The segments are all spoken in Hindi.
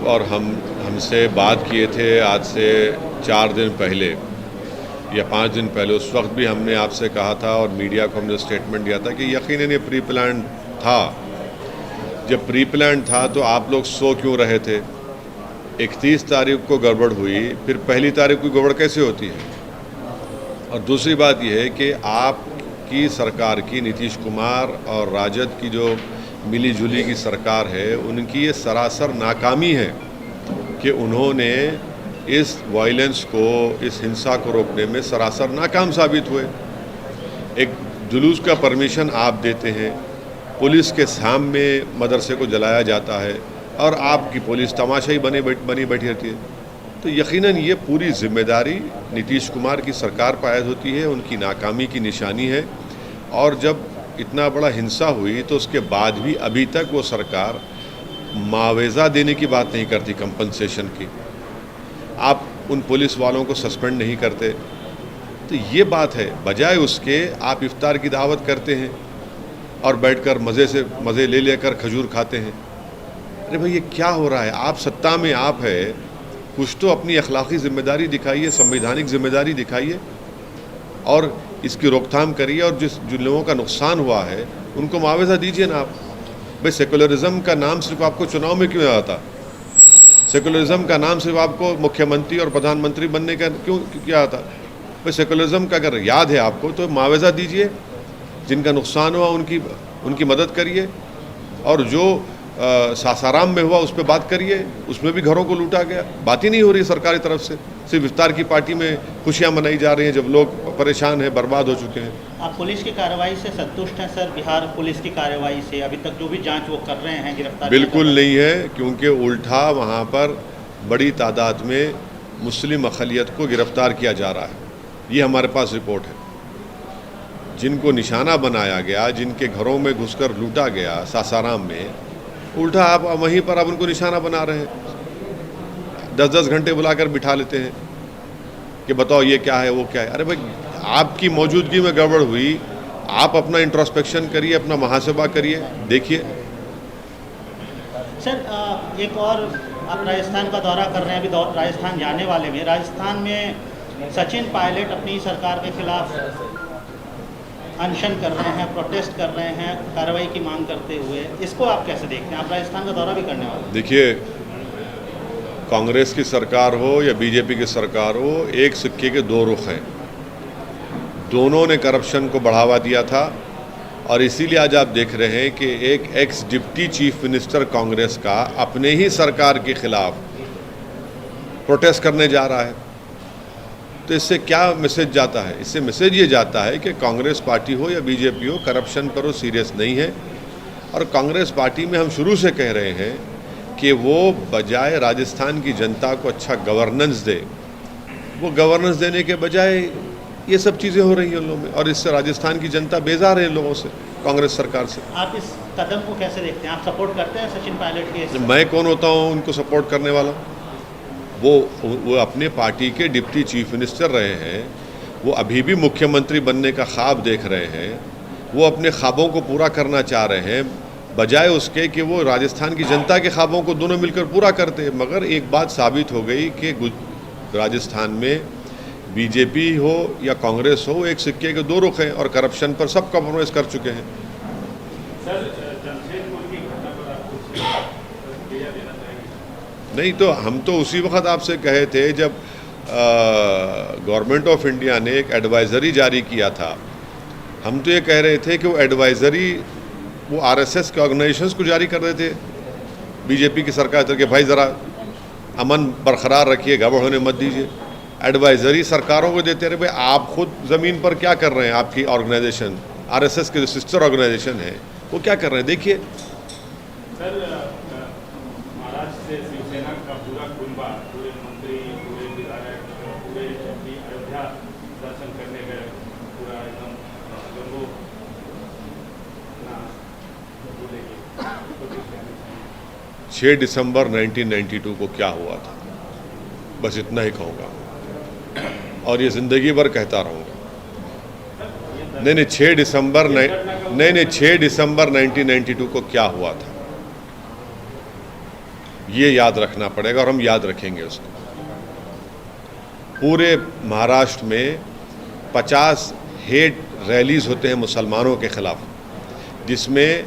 और हमसे बात किए थे आज से 4 दिन पहले या 5 दिन पहले, उस वक्त भी हमने आपसे कहा था और मीडिया को हमने स्टेटमेंट दिया था कि यकीनन ये प्री प्लान था। जब प्री प्लान था तो आप लोग सो क्यों रहे थे? 31 तारीख को गड़बड़ हुई, फिर पहली तारीख को गड़बड़ कैसे होती है? और दूसरी बात यह है कि आपकी सरकार की, नीतीश कुमार और राजद की जो मिली जुली की सरकार है, उनकी ये सरासर नाकामी है कि उन्होंने इस वायलेंस को, इस हिंसा को रोकने में सरासर नाकाम साबित हुए। एक जुलूस का परमिशन आप देते हैं, पुलिस के सामने मदरसे को जलाया जाता है और आपकी पुलिस तमाशाई बनी बैठी रहती है। तो यकीनन ये पूरी जिम्मेदारी नीतीश कुमार की सरकार पर आयद होती है, उनकी नाकामी की निशानी है। और जब इतना बड़ा हिंसा हुई तो उसके बाद भी अभी तक वो सरकार मुआवजा देने की बात नहीं करती, कंपनसेशन की। आप उन पुलिस वालों को सस्पेंड नहीं करते। तो ये बात है, बजाय उसके आप इफ्तार की दावत करते हैं और बैठकर मज़े ले लेकर खजूर खाते हैं। अरे भाई, ये क्या हो रहा है? आप सत्ता में आप है, कुछ तो अपनी अखलाकी ज़िम्मेदारी दिखाइए, संवैधानिक ज़िम्मेदारी दिखाइए और इसकी रोकथाम करिए। और जिन लोगों का नुकसान हुआ है उनको मुआवजा दीजिए ना आप। भाई, सेकुलरिज्म का नाम सिर्फ आपको चुनाव में क्यों आता? सेकुलरिज्म का नाम सिर्फ आपको मुख्यमंत्री और प्रधानमंत्री बनने का क्यों क्या आता? भाई, सेकुलरिज्म का अगर याद है आपको तो मुआवजा दीजिए, जिनका नुकसान हुआ उनकी मदद करिए। और जो सासाराम में हुआ उस पर बात करिए, उसमें भी घरों को लूटा गया, बात ही नहीं हो रही सरकारी तरफ से। सिर्फ इफ्तार की पार्टी में खुशियां मनाई जा रही हैं जब लोग परेशान हैं, बर्बाद हो चुके हैं। आप पुलिस की कार्रवाई से संतुष्ट हैं सर? बिहार पुलिस की कार्रवाई से अभी तक जो भी जांच वो कर रहे हैं, गिरफ्तार? बिल्कुल नहीं है, क्योंकि उल्टा वहाँ पर बड़ी तादाद में मुस्लिम अक़लियत को गिरफ्तार किया जा रहा है। ये हमारे पास रिपोर्ट है। जिनको निशाना बनाया गया, जिनके घरों में घुसकर लूटा गया सासाराम में, उल्टा आप वहीं पर आप उनको निशाना बना रहे हैं। 10-10 घंटे बुलाकर बिठा लेते हैं कि बताओ ये क्या है, वो क्या है। अरे भाई, आपकी मौजूदगी में गड़बड़ हुई, आप अपना इंट्रोस्पेक्शन करिए, अपना मुहासबा करिए, देखिए। सर, एक और आप राजस्थान का दौरा कर रहे हैं, अभी राजस्थान जाने वाले में। राजस्थान में सचिन पायलट अपनी सरकार के खिलाफ अनशन कर रहे हैं, प्रोटेस्ट कर रहे हैं, कार्रवाई की मांग करते हुए। इसको आप कैसे देखते हैं? आप राजस्थान का दौरा भी करने वाले। देखिए, कांग्रेस की सरकार हो या बीजेपी की सरकार हो, एक सिक्के के दो रुख हैं। दोनों ने करप्शन को बढ़ावा दिया था और इसीलिए आज आप देख रहे हैं कि एक x deputy chief minister Congress का अपने ही सरकार के खिलाफ प्रोटेस्ट करने जा रहा है। तो इससे क्या मैसेज जाता है? इससे मैसेज ये जाता है कि कांग्रेस पार्टी हो या बीजेपी हो, करप्शन पर वो सीरियस नहीं है। और कांग्रेस पार्टी में हम शुरू से कह रहे हैं कि वो बजाय राजस्थान की जनता को अच्छा गवर्नेंस दे, वो गवर्नेंस देने के बजाय ये सब चीज़ें हो रही हैं लोगों में, और इससे राजस्थान की जनता बेजार है लोगों से, कांग्रेस सरकार से। आप इस कदम को कैसे देखते हैं? आप सपोर्ट करते हैं सचिन पायलट के? मैं कौन होता हूँ उनको सपोर्ट करने वाला? वो अपने पार्टी के डिप्टी चीफ मिनिस्टर रहे हैं, वो अभी भी मुख्यमंत्री बनने का ख्वाब देख रहे हैं, वो अपने ख्वाबों को पूरा करना चाह रहे हैं, बजाय उसके कि वो राजस्थान की जनता के ख्वाबों को दोनों मिलकर पूरा करते हैं। मगर एक बात साबित हो गई कि राजस्थान में बीजेपी हो या कांग्रेस हो, एक सिक्के के दो रुख हैं और करप्शन पर सब कॉम्प्रोमाइज़ कर चुके हैं। नहीं तो हम तो उसी वक्त आपसे कहे थे जब गवर्नमेंट ऑफ इंडिया ने एक एडवाइज़री जारी किया था। हम तो ये कह रहे थे कि वो एडवाइज़री वो आरएसएस के ऑर्गेनाइजेशंस को जारी कर रहे थे बीजेपी की सरकार के, भाई ज़रा अमन बरकरार रखिए, गड़बड़ होने मत दीजिए। एडवाइज़री सरकारों को देते रहे। भाई, आप खुद ज़मीन पर क्या कर रहे हैं? आपकी ऑर्गेनाइजेशन, आरएसएस के जो सिस्टर ऑर्गेनाइजेशन है, वो क्या कर रहे हैं? देखिए सर, महाराष्ट्र से शिवसेना का पूरा कुंबा, पूरे मंत्री, पूरे विधायक, पूरे एमपी अयोध्या दर्शन करने गए, पूरा एकदम जम्मू 6 दिसंबर 1992 को क्या हुआ था, बस इतना ही कहूँगा और ये ज़िंदगी भर कहता रहूँगा। नहीं, 6 दिसंबर 1992 को क्या हुआ था? ये याद रखना पड़ेगा और हम याद रखेंगे उसको। पूरे महाराष्ट्र में 50 हेट रैलीज होते हैं मुसलमानों के खिलाफ, जिसमें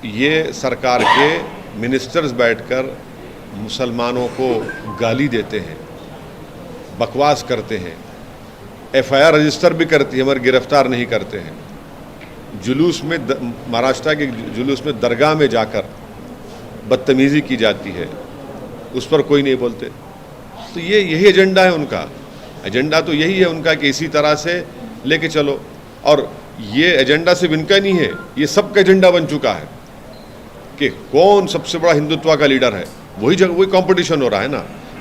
ये सरकार के मिनिस्टर्स बैठकर मुसलमानों को गाली देते हैं, बकवास करते हैं, FIR रजिस्टर भी करती है मगर गिरफ्तार नहीं करते हैं। जुलूस में महाराष्ट्र के जुलूस में दरगाह में जाकर बदतमीज़ी की जाती है, उस पर कोई नहीं बोलते। तो ये यही एजेंडा है उनका। एजेंडा तो यही है उनका कि इसी तरह से लेके चलो। और ये एजेंडा सिर्फ इनका नहीं है, ये सबका एजेंडा बन चुका है कि कौन सबसे बड़ा हिंदुत्व का लीडर है। वही कंपटीशन हो रहा है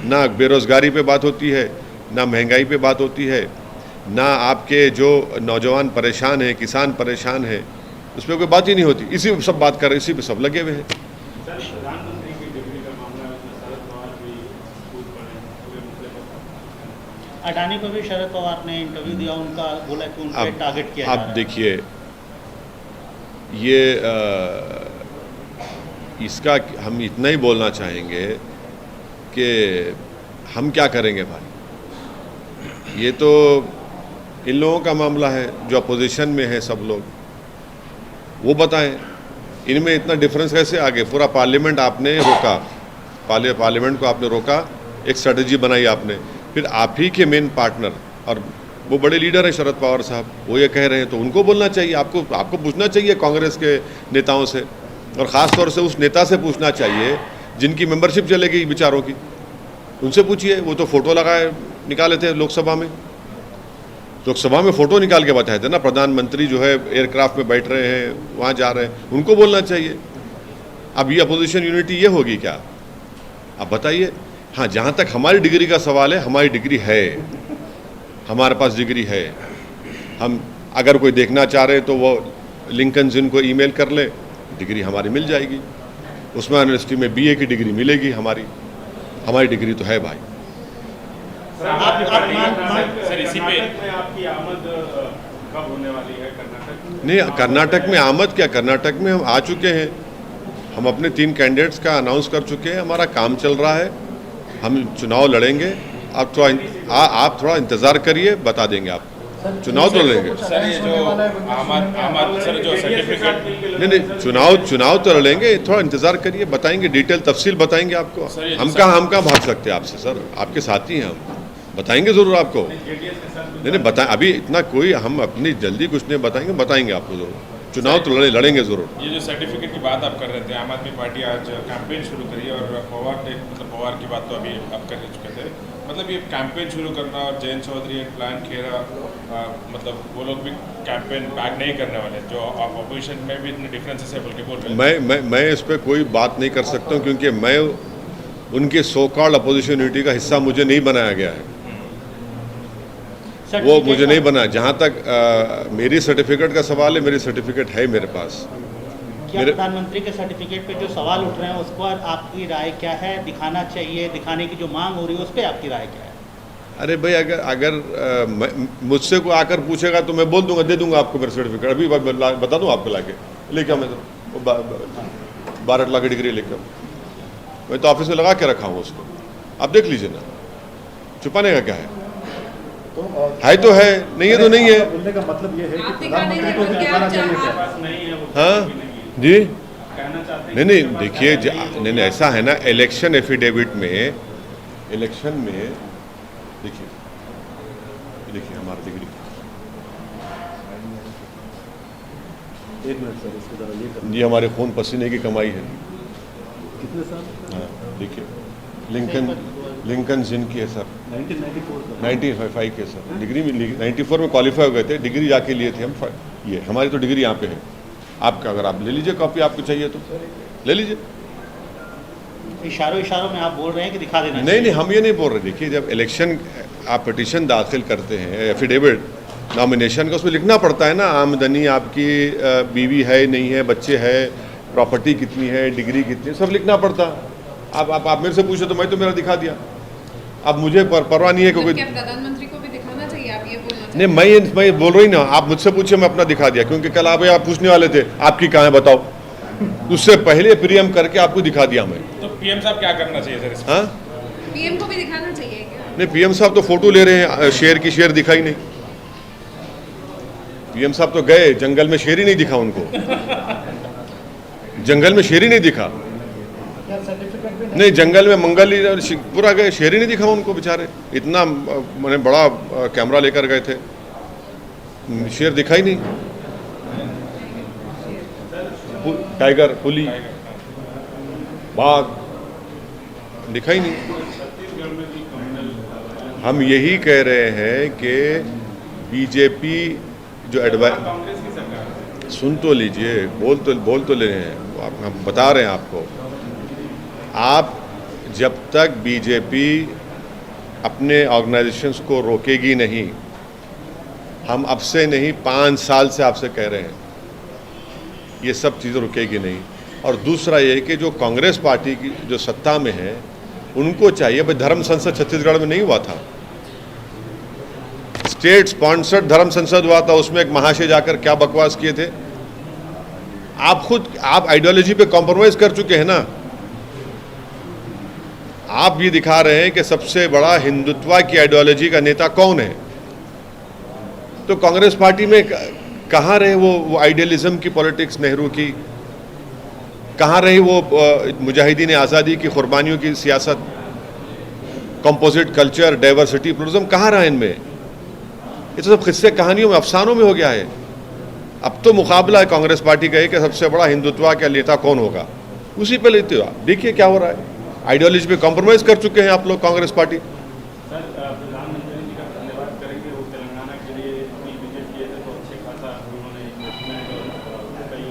ना बेरोजगारी पे बात होती है, ना महंगाई पे बात होती है, ना आपके जो नौजवान परेशान हैं, किसान परेशान हैं, उस पर कोई बात ही नहीं होती। इसी पे सब बात कर रहे हैं, इसी पे सब लगे हुए हैं। सर, प्रधानमंत्री की डिग्री का मामला है, उसमें शरद पवार भी कूद पड़े पूरे मुद्दे पर। अडानी को भी शरद पवार ने इंटरव्यू दिया, उनका बोला कि उनके टारगेट किया जा रहा है। अब देखिए, ये इसका हम इतना ही बोलना चाहेंगे कि हम क्या करेंगे भाई। ये तो इन लोगों का मामला है जो अपोजिशन में है, सब लोग वो बताएं। इनमें इतना डिफरेंस कैसे आ गए? पूरा पार्लियामेंट आपने रोका, पार्लियामेंट को आपने रोका, एक स्ट्रेटजी बनाई आपने, फिर आप ही के मेन पार्टनर और वो बड़े लीडर हैं शरद पवार साहब, वो ये कह रहे हैं तो उनको बोलना चाहिए। आपको पूछना चाहिए कांग्रेस के नेताओं से, और ख़ास तौर से उस नेता से पूछना चाहिए जिनकी मेंबरशिप चलेगी बेचारों की, उनसे पूछिए। वो तो फ़ोटो लगाए निकाले थे लोकसभा में फ़ोटो निकाल के बताए थे ना, प्रधानमंत्री जो है एयरक्राफ्ट में बैठ रहे हैं, वहाँ जा रहे हैं, उनको बोलना चाहिए। अब ये अपोजिशन यूनिटी ये होगी क्या? अब बताइए। हाँ, जहाँ तक हमारी डिग्री का सवाल है, हमारी डिग्री है, हमारे पास डिग्री है। हम अगर कोई देखना चाह रहे हैं तो वो लिंकन जिन को ईमेल कर ले, डिग्री हमारी मिल जाएगी। उस्मान यूनिवर्सिटी में BA की डिग्री मिलेगी हमारी डिग्री तो है भाई। सर, इसी पे आपकी आमद कब होने वाली है कर्नाटक? नहीं, कर्नाटक में आमद क्या, कर्नाटक में हम आ चुके हैं। हम अपने 3 कैंडिडेट्स का अनाउंस कर चुके हैं, हमारा काम चल रहा है, हम चुनाव लड़ेंगे। आप थोड़ा इंतज़ार करिए, बता देंगे आपको। चुनाव तो लड़ेंगे सर, ये जो आमद सर जो सर्टिफिकेट नहीं चुनाव तो लड़ेंगे, थोड़ा इंतज़ार करिए, बताएंगे, डिटेल तफसील बताएंगे आपको। हम कहाँ भाग सकते हैं आपसे सर, आपके साथी हैं हम, बताएंगे ज़रूर आपको। नहीं बताएं, अभी इतना कोई हम अपनी जल्दी कुछ नहीं बताएंगे आपको ज़रूर। चुनाव तो लड़ेंगे ज़रूर। ये जो सर्टिफिकेट की बात आप कर रहे थे, आम आदमी पार्टी आज कैंपेन शुरू करी है और पवार की बात तो अभी आप कर चुके थे। मतलब ये कैंपेन शुरू करना और जयंत चौधरी एंड प्लान खेरा, मतलब वो लोग भी कैंपेन बैक नहीं करने वाले, जो अपोजिशन में भी इतने डिफरेंसेस है बोल के बोल रहे हैं। मैं इस पर कोई बात नहीं कर सकता हूँ, क्योंकि मैं उनके सो कॉल्ड अपोजिशन यूनिटी का हिस्सा मुझे नहीं बनाया गया है, वो मुझे नहीं बना। जहाँ तक मेरी सर्टिफिकेट का सवाल है, मेरी सर्टिफिकेट है मेरे पास। क्या प्रधानमंत्री के सर्टिफिकेट पे जो सवाल उठ रहे हैं उस पर आपकी राय क्या है? दिखाना चाहिए, दिखाने की जो मांग हो रही है उस पर आपकी राय क्या है? अरे भाई, अगर मुझसे कोई आकर पूछेगा तो मैं बोल दूंगा, दे दूंगा आपको मेरा सर्टिफिकेट। अभी बता दूँ आपको लाके लेकर, मैं तो 12 लाख की डिग्री लेकर मैं तो ऑफिस में लगा के रखा हूँ उसको, आप देख लीजिए ना, छुपाने का क्या है? है तो है, नहीं है तो नहीं है। बोलने का मतलब ये है कि प्रधानमंत्री को दिखाना चाहिए। हाँ जी, नहीं देखिए, नहीं ऐसा है ना, इलेक्शन एफिडेविट में, इलेक्शन में देखिए हमारी डिग्री, एक मिनट सर, इसको जरा ये कर। ये हमारे खून पसीने की कमाई है। कितने साल? हाँ देखिए, लिंकन जिन की है सर, 1995 के सर, डिग्री में 94 में क्वालिफाई हो गए थे, डिग्री जाके लिए थे हम। ये हमारी तो डिग्री यहाँ पे है। आपका अगर आप ले लीजिए कॉपी, आपको चाहिए तो ले लीजिए। इशारों में आप बोल रहे हैं कि दिखा देना? नहीं, हम ये नहीं बोल रहे। देखिए, जब इलेक्शन आप पिटीशन दाखिल करते हैं, एफिडेविट नॉमिनेशन का, उसमें लिखना पड़ता है ना, आमदनी आपकी, बीवी है नहीं है, बच्चे है, प्रॉपर्टी कितनी है, डिग्री कितनी है, सब लिखना पड़ता। आप मेरे से पूछे तो मैं तो मेरा दिखा दिया। अब मुझे परवाह नहीं है क्योंकि प्रधानमंत्री को भी दिखाना चाहिए, आप ये बोलना नहीं, मैं बोल रही ना, आप मुझसे पूछे, मैं अपना दिखा दिया, क्योंकि कल आप पूछने वाले थे आपकी कहाँ है बताओ। उससे पहले प्रीएम करके आपको दिखा दिया मैं। तो पीएम साहब क्या करना चाहिए सर इसमें? हाँ पीएम को भी दिखाना चाहिए क्या? नहीं, पीएम साहब तो फोटो ले रहे हैं, शेर की शेर दिखाई नहीं। पीएम साहब तो गए, जंगल में शेर ही नहीं दिखा उनको। जंगल में शेर ही नहीं दिखा। नहीं, जंगल में मंगल ही पूरा गए, शेर ही नहीं दिखा उनको बेचारे। इतना मैंने बड़ा कैमरा लेकर गए थे, शेर दिखा ही नहीं। टाइगर, पुली, बाघ दिखा ही नहीं। हम यही कह रहे हैं कि बीजेपी जो कांग्रेस की सरकार सुन तो लीजिए, बोल तो ले रहे हैं, हम बता रहे हैं आपको। आप जब तक बीजेपी अपने ऑर्गेनाइजेशंस को रोकेगी नहीं, हम अब से नहीं 5 साल से आपसे कह रहे हैं, ये सब चीज़ें रुकेगी नहीं। और दूसरा ये कि जो कांग्रेस पार्टी की जो सत्ता में है उनको चाहिए, भाई धर्म संसद छत्तीसगढ़ में नहीं हुआ था, स्टेट स्पॉन्सर्ड धर्म संसद हुआ था, उसमें एक महाशय जाकर क्या बकवास किए थे। आप आइडियोलॉजी पे कॉम्प्रोमाइज कर चुके हैं ना। आप ये दिखा रहे हैं कि सबसे बड़ा हिंदुत्व की आइडियोलॉजी का नेता कौन है, तो कांग्रेस पार्टी में कहाँ रहे वो आइडियलिज्म की पॉलिटिक्स, नेहरू की? कहाँ रही वो मुजाहिदीन आज़ादी की कुर्बानियों की सियासत, कंपोजिट कल्चर, डाइवर्सिटी, प्लुरलिज्म कहाँ रहा इनमें? ये तो सब किस्से कहानियों में, अफसानों में हो गया है। अब तो मुकाबला है कांग्रेस पार्टी का कि सबसे बड़ा हिंदुत्व का नेता कौन होगा, उसी पे लेते हो। देखिए क्या हो रहा है, आइडियोलॉजी पे कॉम्प्रोमाइज कर चुके हैं आप लोग, कांग्रेस पार्टी। सर, प्रधानमंत्री जी का धन्यवाद करेंगे, वो तेलंगाना के लिए अपनी विजिट किए थे तो अच्छे खासा उन्होंने इन्वेस्टमेंट और कई।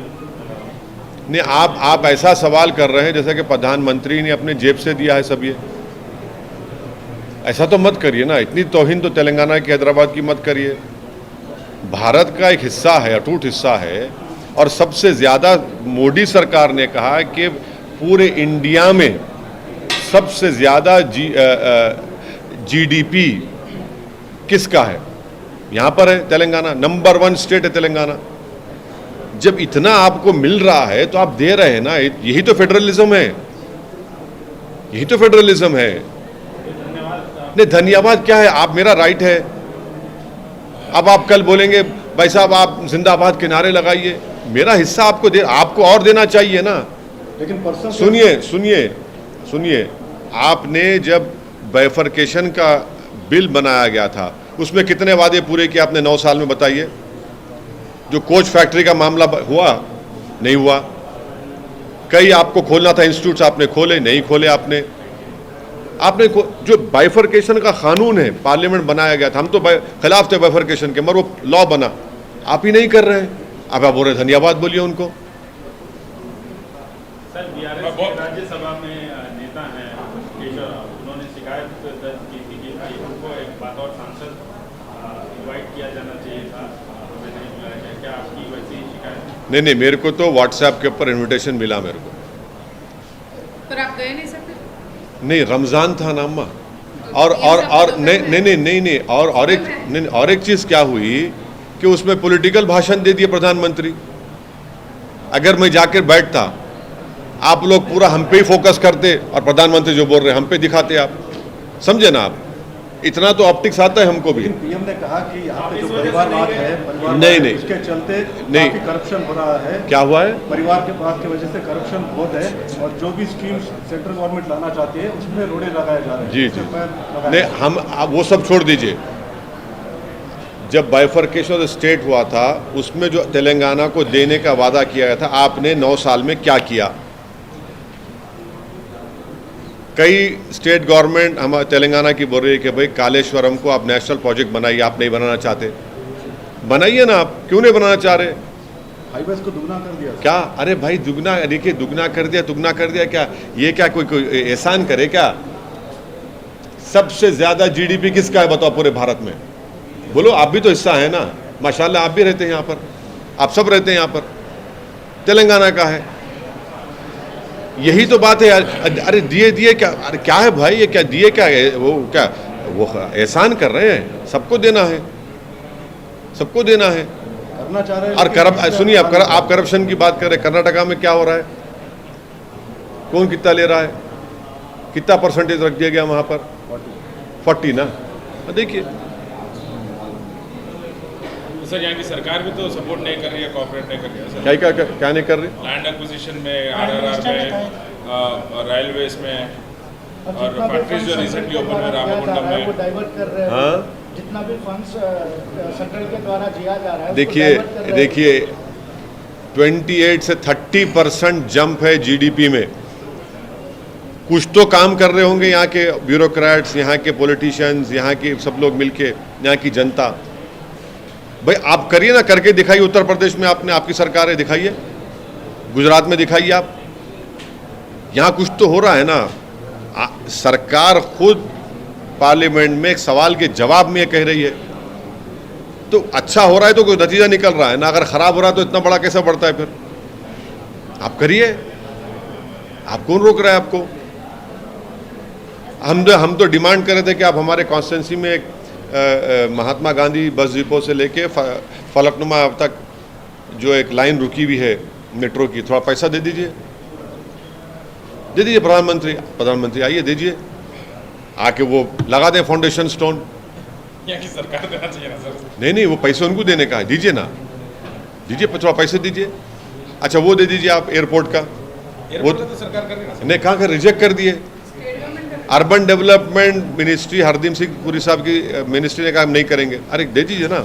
नहीं, आप ऐसा सवाल कर रहे हैं जैसे कि प्रधानमंत्री ने अपने जेब से दिया है सब ये। ऐसा तो मत करिए ना, इतनी तौहीन तो तेलंगाना की, हैदराबाद की मत करिए। भारत का एक हिस्सा है, अटूट हिस्सा है। और सबसे ज़्यादा मोदी सरकार ने कहा कि पूरे इंडिया में सबसे ज़्यादा जीडीपी किसका है, यहाँ पर है तेलंगाना, नंबर 1 स्टेट है तेलंगाना। जब इतना आपको मिल रहा है तो आप दे रहे हैं ना, यही तो फेडरलिज्म है, यही तो फेडरलिज्म है। नहीं, धन्यवाद क्या है, आप, मेरा राइट है। अब आप कल बोलेंगे भाई साहब आप जिंदाबाद के नारे लगाइए, मेरा हिस्सा आपको और देना चाहिए ना। लेकिन सुनिए, आपने जब बाइफरकेशन का बिल बनाया गया था उसमें कितने वादे पूरे किए आपने 9 साल में, बताइए। जो कोच फैक्ट्री का मामला हुआ, नहीं हुआ। कई आपको खोलना था इंस्टीट्यूट्स, आपने खोले नहीं खोले। आपने जो बाइफरकेशन का कानून है, पार्लियामेंट बनाया गया था, हम तो खिलाफ थे बाइफरकेशन के, मगर वो लॉ बना, आप ही नहीं कर रहे हैं। अब आप बोल रहे धन्यवाद बोलिए उनको। सर, बीआरएस के राज्यसभा में नेता हैं केशव, उन्होंने शिकायत दर्ज की थी कि उनको एक बतौर सांसद इनवाइट किया जाना चाहिए था, हमें नहीं बुलाया गया। क्या आपकी वैसी शिकायत? नहीं, मेरे को तो व्हाट्सएप के ऊपर इन्विटेशन मिला मेरे को। पर आप गए नहीं सकते? नहीं, रमज़ान था ना अम्मा। और नहीं, और एक चीज़ क्या हुई कि उसमें पॉलिटिकल भाषण दे दिए प्रधानमंत्री। अगर मैं जाकर बैठता, आप लोग पूरा हम पे ही फोकस करते और प्रधानमंत्री जो बोल रहे हैं हम पे दिखाते, आप समझे ना। आप इतना तो ऑप्टिक्स आता है हमको भी। पीएम ने कहा कि यहाँ पे जो परिवारवाद है, नहीं, उसके चलते नहीं, काफी करप्शन हो रहा है। क्या हुआ है? परिवार के बात की वजह से करप्शन बहुत है, और जो भी स्कीम सेंट्रल गवर्नमेंट लाना चाहती है उसमें रोड़े लगाए जा रहे हैं। जी। नहीं, हम वो सब छोड़ दीजिए। जब बाइफरकेशन स्टेट हुआ था उसमें जो तेलंगाना को देने का वादा किया गया था, आपने 9 साल में क्या किया? कई स्टेट गवर्नमेंट हमारे तेलंगाना की बोल रही है कि भाई कालेश्वरम को आप नेशनल प्रोजेक्ट बनाइए, आप नहीं बनाना चाहते, बनाइए ना। आप क्यों नहीं बनाना चाह रहे? हाईवेज को दुगना कर दिया। क्या? अरे भाई दुगना, देखिए दुगना कर दिया क्या? ये क्या कोई एहसान करे क्या? सबसे ज्यादा जीडीपी किसका है बताओ पूरे भारत में? बोलो, आप भी तो हिस्सा है ना, माशाल्लाह आप भी रहते हैं यहाँ पर, आप सब रहते हैं यहाँ पर। तेलंगाना का है, यही तो बात है यार। अरे दिए क्या? अरे क्या है भाई, ये क्या दिए? क्या है वो? क्या वो एहसान कर रहे हैं? सबको देना है, सबको देना है। करना चाह रहे हैं। और सुनिए, आप करप्शन की बात कर रहे हैं, कर्नाटका में क्या हो रहा है, कौन कितना ले रहा है, कितना परसेंटेज रख दिया गया वहां पर, 40 ना। देखिए सर, यहाँ की सरकार भी तो सपोर्ट नहीं कर रही है, कोऑपरेट नहीं कर रही है सर। क्या नहीं कर रही, लैंड एक्विजिशन में, RRR में, रेलवेज में, और फैक्ट्रीज जो रिसेंटली ओपन हुए रामागुंडम में, डाइवर्ट कर रहे हैं। हाँ जितना भी फंड्स सेंट्रल के द्वारा दिया जा रहा है, देखिए 28 से 30% जंप है जीडीपी में। कुछ तो काम कर रहे होंगे यहाँ के ब्यूरोक्रेट्स, यहाँ के पॉलिटिशियंस, यहाँ के सब लोग मिलके, यहाँ की जनता। भाई आप करिए ना, करके दिखाइए। उत्तर प्रदेश में आपकी सरकार है, दिखाइए। गुजरात में दिखाइए आप। यहाँ कुछ तो हो रहा है ना। सरकार खुद पार्लियामेंट में एक सवाल के जवाब में कह रही है, तो अच्छा हो रहा है तो कोई नतीजा निकल रहा है ना। अगर खराब हो रहा है तो इतना बड़ा कैसे बढ़ता है फिर। आप करिए, आप कौन रोक रहा है आपको। हम तो डिमांड कर रहे थे कि आप हमारे कॉन्स्टिट्यूंसी में एक महात्मा गांधी बस डिपो से लेके फलकनुमा तक जो एक लाइन रुकी हुई है मेट्रो की, थोड़ा पैसा दे दीजिए प्रधानमंत्री आइए, दीजिए, आके वो लगा दें फाउंडेशन स्टोन। यहाँ की सरकार देना चाहिए ना सर। नहीं, वो पैसे उनको देने का है, दीजिए ना, दीजिए, थोड़ा पैसे दीजिए। अच्छा वो दे दीजिए आप एयरपोर्ट का, वो तो सरकार कर रही है ना। नहीं, कहाँ कर रिजेक्ट कर दिए। Urban development ministry Hardeep Singh Puri साहब की मिनिस्ट्री ने कहा हम नहीं करेंगे। अरे दे दीजिए ना,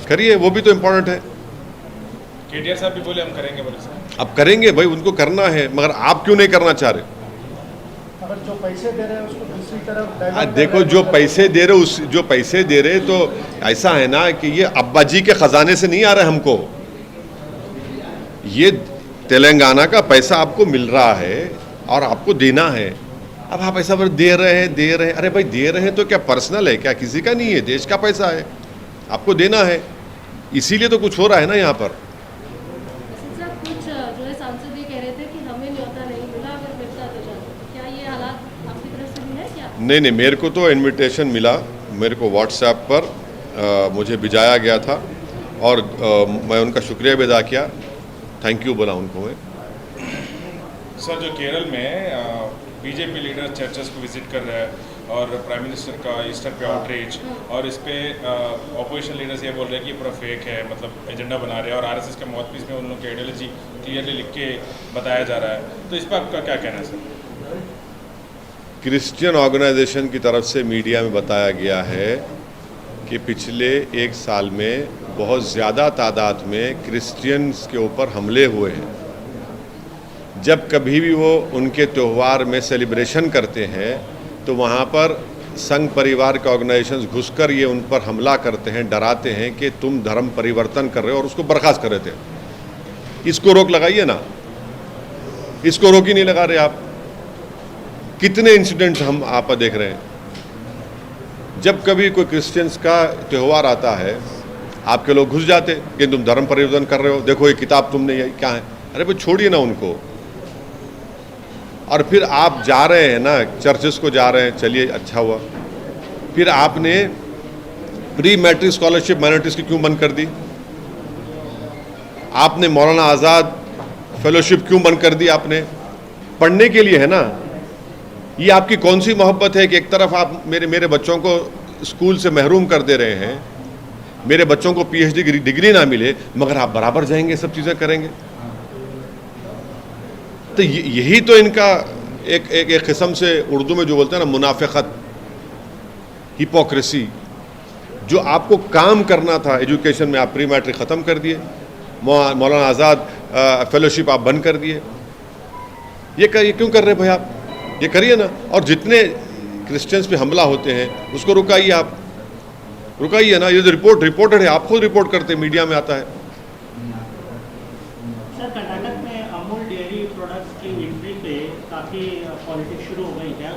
करिए, वो भी तो इम्पोर्टेंट है। KTR साहब भी बोले हम करेंगे, बोले सर। अब करेंगे भाई, उनको करना है, मगर आप क्यों नहीं करना चाह रहे। अगर जो पैसे दे रहे हैं उसको दूसरी तरफ डाइवर्ट देखो, जो पैसे दे रहे तो ऐसा है ना कि ये अब्बा जी के खजाने से नहीं आ रहा है हमको। ये तेलंगाना का पैसा आपको मिल रहा है और आपको देना है। अब आप ऐसा दे रहे हैं। अरे भाई दे रहे हैं तो क्या पर्सनल है क्या, किसी का नहीं है, देश का पैसा है, आपको देना है। इसीलिए तो कुछ हो रहा है ना यहाँ पर। कुछ जो है सांसद ये कह रहे थे कि हमें न्योता नहीं मिला, अगर मिलता तो जाता। क्या ये हालात आपकी तरफ से भी है क्या? नहीं, मेरे को तो इनविटेशन मिला, मेरे को व्हाट्सएप पर मुझे भिजाया गया था और मैं उनका शुक्रिया भी अदा किया, थैंक यू बोला उनको मैं। सर, जो केरल में बीजेपी लीडर चर्चेस को विजिट कर रहे हैं और प्राइम मिनिस्टर का ईस्टर पे आउटरीच, और इस पे ऑपोजिशन लीडर्स ये बोल रहे हैं कि पूरा फेक है, मतलब एजेंडा बना रहे हैं, और RSS के माउथपीस में उन लोगों की आइडियोलॉजी क्लियरली लिख के बताया जा रहा है। तो इस पर आपका क्या कहना है सर? क्रिश्चियन ऑर्गेनाइजेशन की तरफ से मीडिया में बताया गया है कि पिछले 1 साल में बहुत ज़्यादा तादाद में क्रिश्चियंस के ऊपर हमले हुए हैं। जब कभी भी वो उनके त्यौहार में सेलिब्रेशन करते हैं तो वहाँ पर संघ परिवार के ऑर्गेनाइजेशंस घुसकर ये उन पर हमला करते हैं, डराते हैं कि तुम धर्म परिवर्तन कर रहे हो, और उसको बर्खास्त कर रहे थे। इसको रोक लगाइए ना, इसको रोक ही नहीं लगा रहे आप। कितने इंसिडेंट्स हम आप देख रहे हैं। जब कभी कोई क्रिश्चियंस का त्यौहार आता है, आपके लोग घुस जाते कि तुम धर्म परिवर्तन कर रहे हो, देखो ये किताब तुमने, ये क्या है। अरे भाई छोड़िए ना उनको। और फिर आप जा रहे हैं ना, चर्चेस को जा रहे हैं, चलिए अच्छा हुआ। फिर आपने प्री मैट्रिक स्कॉलरशिप माइनॉरिटीज़ की क्यों बंद कर दी? आपने मौलाना आज़ाद फेलोशिप क्यों बंद कर दी? आपने पढ़ने के लिए है ना। ये आपकी कौन सी मोहब्बत है कि एक तरफ आप मेरे बच्चों को स्कूल से महरूम कर दे रहे हैं, मेरे बच्चों को PhD की डिग्री ना मिले, मगर आप बराबर जाएंगे, सब चीज़ें करेंगे। तो यही तो इनका एक किस्म से उर्दू में जो बोलते हैं ना, मुनाफिकत, हिपोक्रेसी। जो आपको काम करना था एजुकेशन में, आप प्री मैट्रिक ख़त्म कर दिए, मौलाना आज़ाद फेलोशिप आप बंद कर दिए। ये क्यों कर रहे भाई आप? ये करिए ना। और जितने क्रिश्चियंस पे हमला होते हैं उसको रुकाइए, आप रुकाइए ना। ये जो रिपोर्टेड है, आप खुद रिपोर्ट करते हैं, मीडिया में आता है। सर, कर्नाटक में अमूल डेयरी प्रोडक्ट्स की एंट्री पे काफ़ी पॉलिटिक्स शुरू हो गई है।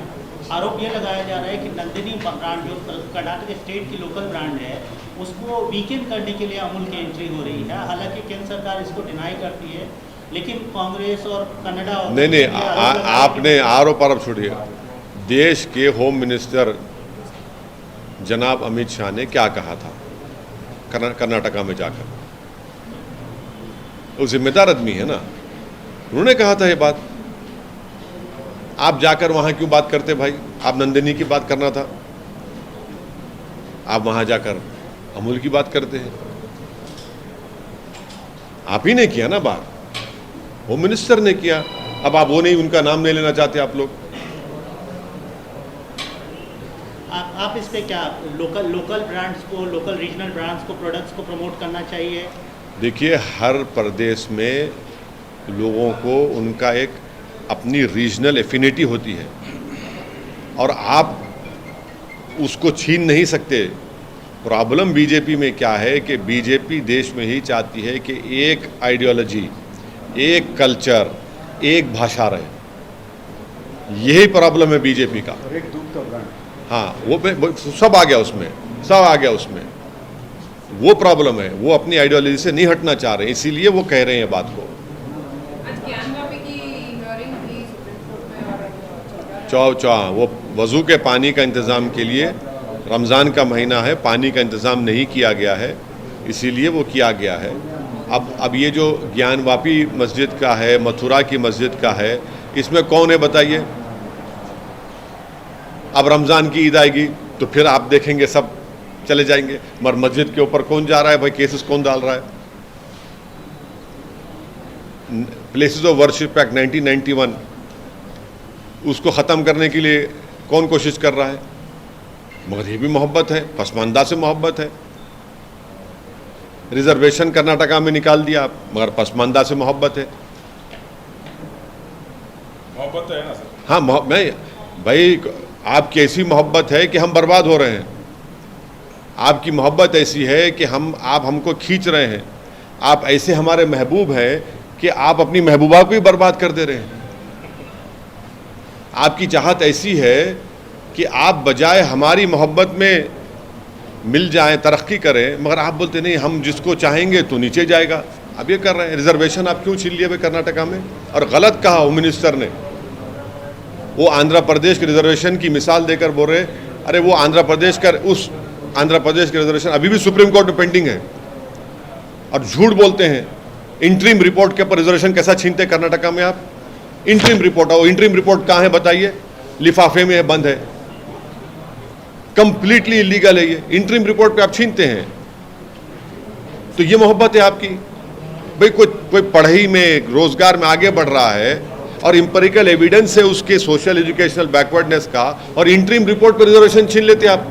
आरोप ये लगाया जा रहा है कि नंदिनी ब्रांड जो कर्नाटक स्टेट की लोकल ब्रांड है, उसको वीकेंड करने के लिए अमूल की एंट्री हो रही है। हालांकि केंद्र सरकार इसको डिनाई करती है, लेकिन कांग्रेस और कनाडा नहीं, आपने आरोप छोड़िए। देश के होम मिनिस्टर जनाब अमित शाह ने क्या कहा था कर्नाटका में जाकर? वो जिम्मेदार आदमी है ना, उन्होंने कहा था ये बात। आप जाकर वहां क्यों बात करते भाई? आप नंदिनी की बात करना था, आप वहां जाकर अमूल की बात करते हैं। आप ही ने किया ना बात, होम मिनिस्टर ने किया। अब आप वो नहीं, उनका नाम नहीं लेना चाहते आप लोग। आप इस पे क्या लोकल ब्रांड्स को, लोकल रीजनल ब्रांड्स को, प्रोडक्ट्स को प्रमोट करना चाहिए? देखिए, हर प्रदेश में लोगों को उनका एक अपनी रीजनल एफिनिटी होती है और आप उसको छीन नहीं सकते। प्रॉब्लम बीजेपी में क्या है कि बीजेपी देश में ही चाहती है कि एक आइडियोलॉजी, एक कल्चर, एक भाषा रहे। यही प्रॉब्लम है बीजेपी का। और एक दूध का ब्रांड, हाँ, वो सब आ गया उसमें, सब आ गया उसमें। वो प्रॉब्लम है, वो अपनी आइडियोलॉजी से नहीं हटना चाह रहे, इसीलिए वो कह रहे हैं बात को। आज ज्ञानवापी की हियरिंग थी सुप्रीम कोर्ट में और चौ वो वज़ू के पानी का इंतज़ाम के लिए, रमज़ान का महीना है, पानी का इंतज़ाम नहीं किया गया है, इसीलिए वो किया गया है। अब ये जो ज्ञानवापी मस्जिद का है, मथुरा की मस्जिद का है, इसमें कौन है बताइए? अब रमज़ान की ईद आएगी तो फिर आप देखेंगे सब चले जाएंगे, मगर मस्जिद के ऊपर कौन जा रहा है भाई? केसेस कौन डाल रहा है? प्लेसेस ऑफ वर्शिप एक्ट 1991, उसको ख़त्म करने के लिए कौन कोशिश कर रहा है? मगर ये भी मोहब्बत है, पसमानदा से मोहब्बत है। रिजर्वेशन कर्नाटका में निकाल दिया आप, मगर पसमानदा से मोहब्बत है। मोहब्बत तो है ना सर? हाँ, मैं भाई, आपकी ऐसी मोहब्बत है कि हम बर्बाद हो रहे हैं। आपकी मोहब्बत ऐसी है कि आप हमको खींच रहे हैं। आप ऐसे हमारे महबूब हैं कि आप अपनी महबूबा को ही बर्बाद कर दे रहे हैं। आपकी चाहत ऐसी है कि आप बजाय हमारी मोहब्बत में मिल जाएं, तरक्की करें, मगर आप बोलते नहीं, हम जिसको चाहेंगे तो नीचे जाएगा। अब ये कर रहे हैं। रिजर्वेशन आप क्यों छीन लिए हुए कर्नाटका में? और गलत कहा होम मिनिस्टर ने। वो आंध्र प्रदेश के रिजर्वेशन की मिसाल देकर बोल रहे, अरे वो आंध्र प्रदेश के रिजर्वेशन अभी भी सुप्रीम कोर्ट में पेंडिंग है, और झूठ बोलते हैं। इंटरिम रिपोर्ट के ऊपर रिजर्वेशन कैसा छीनते कर्नाटका में आप? इंटरिम रिपोर्ट, और इंटरिम रिपोर्ट कहाँ है बताइए? लिफाफे में है, बंद है, कंप्लीटली इलीगल है। ये इंटरिम रिपोर्ट पे आप छीनते हैं, तो ये मोहब्बत है आपकी भाई? कोई पढ़ाई में, रोजगार में आगे बढ़ रहा है और इंपेरिकल एविडेंस है उसके सोशल एजुकेशनल बैकवर्डनेस का, और इंटरिम रिपोर्ट पर रिजर्वेशन छीन लेते आप।